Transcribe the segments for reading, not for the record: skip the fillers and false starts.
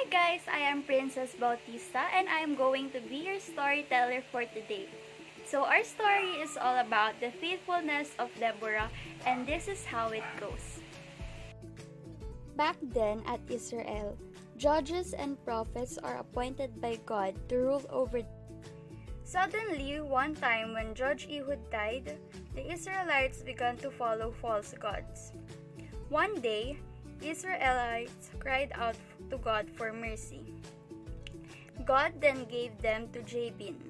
Hi guys, I am Princess Bautista and I am going to be your storyteller for today. So our story is all about the faithfulness of Deborah, and this is how it goes. Back then at Israel, judges and prophets are appointed by God to rule over. Suddenly, one time when Judge Ehud died, the Israelites began to follow false gods. One day, Israelites cried out to God for mercy. God then gave them to Jabin,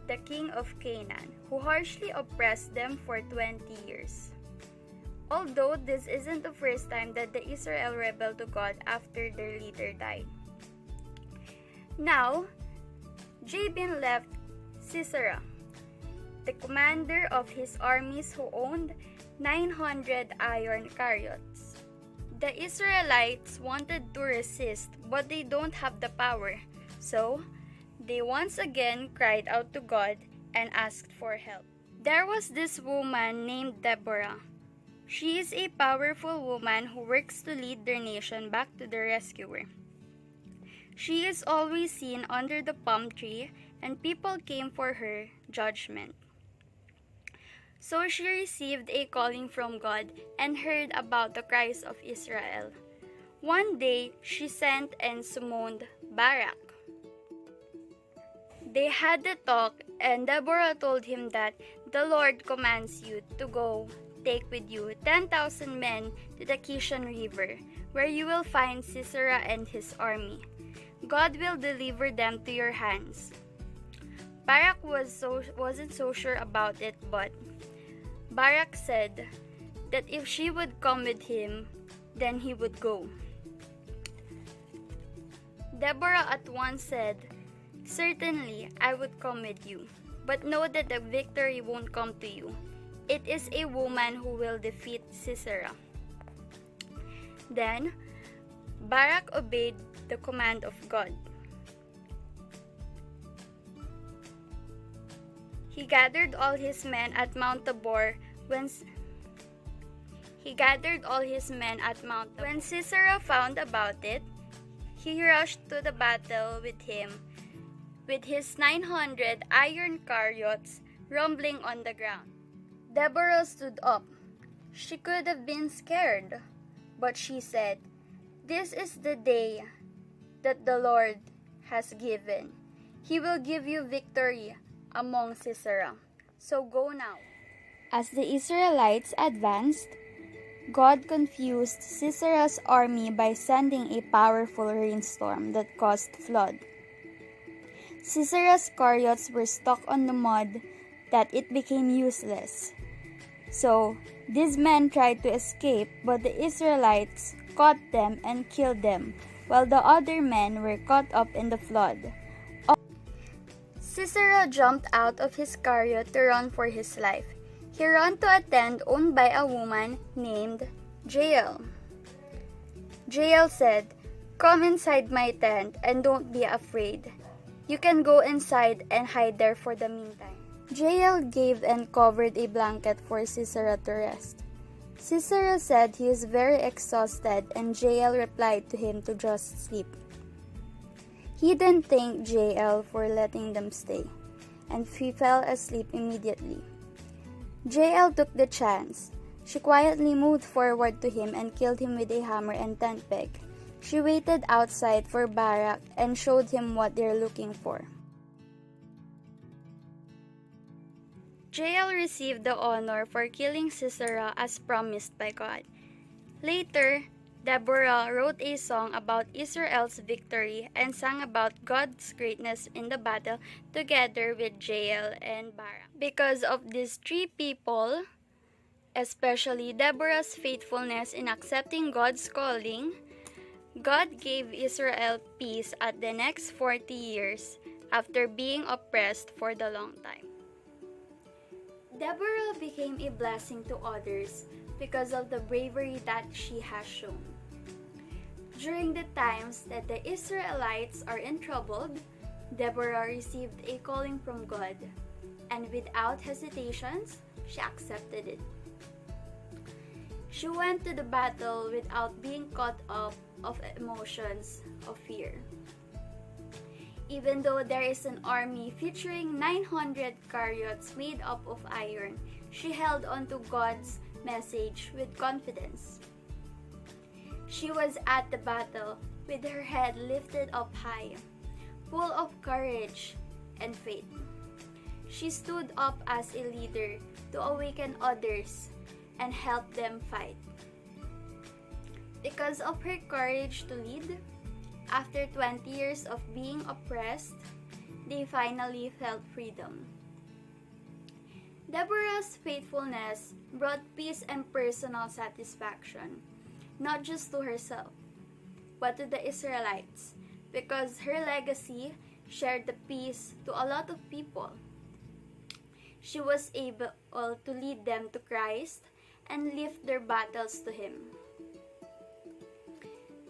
the king of Canaan, who harshly oppressed them for 20 years. Although this isn't the first time that the Israel rebelled to God after their leader died. Now, Jabin left Sisera, the commander of his armies who owned 900 iron chariots. The Israelites wanted to resist, but they don't have the power. So, they once again cried out to God and asked for help. There was this woman named Deborah. She is a powerful woman who works to lead their nation back to the rescuer. She is always seen under the palm tree, and people came for her judgment. So she received a calling from God and heard about the cries of Israel. One day, she sent and summoned Barak. They had a talk, and Deborah told him that the Lord commands you to go take with you 10,000 men to the Kishon River, where you will find Sisera and his army. God will deliver them to your hands. Barak wasn't so sure about it, but Barak said that if she would come with him, then he would go. Deborah at once said, "Certainly, I would come with you, but know that the victory won't come to you. It is a woman who will defeat Sisera." Then, Barak obeyed the command of God. He gathered all his men at Mount Tabor when Sisera found about it. He rushed to the battle with him, with his 900 iron chariots rumbling on the ground. Deborah stood up. She could have been scared, but she said, "This is the day that the Lord has given. He will give you victory among Sisera. So go now." As the Israelites advanced, God confused Sisera's army by sending a powerful rainstorm that caused flood. Sisera's chariots were stuck on the mud that it became useless. So, these men tried to escape, but the Israelites caught them and killed them, while the other men were caught up in the flood. Sisera jumped out of his chariot to run for his life. He ran to a tent owned by a woman named Jael. Jael said, "Come inside my tent and don't be afraid. You can go inside and hide there for the meantime." Jael gave and covered a blanket for Sisera to rest. Sisera said he is very exhausted, and Jael replied to him to just sleep. He then thanked Jael for letting them stay, and he fell asleep immediately. Jael took the chance. She quietly moved forward to him and killed him with a hammer and tent peg. She waited outside for Barak and showed him what they're looking for. Jael received the honor for killing Sisera as promised by God. Later, Deborah wrote a song about Israel's victory and sang about God's greatness in the battle together with Jael and Barak. Because of these three people, especially Deborah's faithfulness in accepting God's calling, God gave Israel peace at the next 40 years after being oppressed for the long time. Deborah became a blessing to others because of the bravery that she has shown. During the times that the Israelites are in trouble, Deborah received a calling from God, and without hesitations, she accepted it. She went to the battle without being caught up of emotions of fear. Even though there is an army featuring 900 chariots made up of iron, she held on to God's message with confidence. She was at the battle with her head lifted up high, full of courage and faith. She stood up as a leader to awaken others and help them fight. Because of her courage to lead, after 20 years of being oppressed, they finally felt freedom. Deborah's faithfulness brought peace and personal satisfaction, not just to herself, but to the Israelites, because her legacy shared the peace to a lot of people. She was able to lead them to Christ and lift their battles to Him.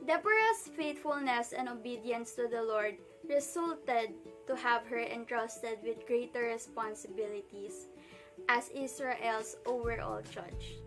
Deborah's faithfulness and obedience to the Lord resulted to have her entrusted with greater responsibilities as Israel's overall judge.